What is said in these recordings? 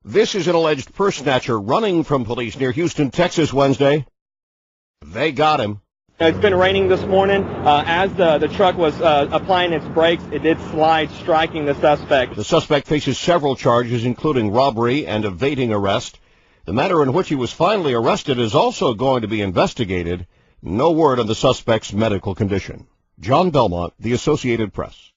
This is an alleged purse snatcher running from police near Houston, Texas Wednesday. They got him. It's been raining this morning. As the truck was applying its brakes, it did slide, striking the suspect. The suspect faces several charges, including robbery and evading arrest. The manner in which he was finally arrested is also going to be investigated. No word on the suspect's medical condition. John Belmont, The Associated Press.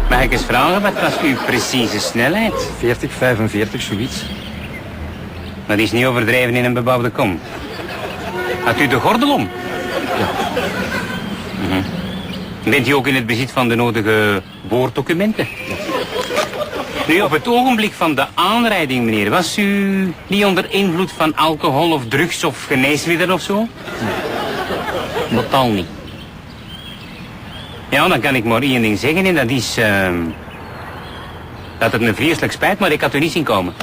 Mag ik eens vragen, wat was uw precieze snelheid? 40, 45, zoiets. Dat is niet overdreven in een bebouwde kom. Had u de gordel om? Ja. Bent u ook in het bezit van de nodige boorddocumenten? Ja. Nu, op het ogenblik van de aanrijding, meneer, was u niet onder invloed van alcohol of drugs of geneesmiddelen of zo? Nee. Totaal niet. Ja, dan kan ik maar één ding zeggen en dat is... dat het me vreselijk spijt, maar ik had u niet zien komen.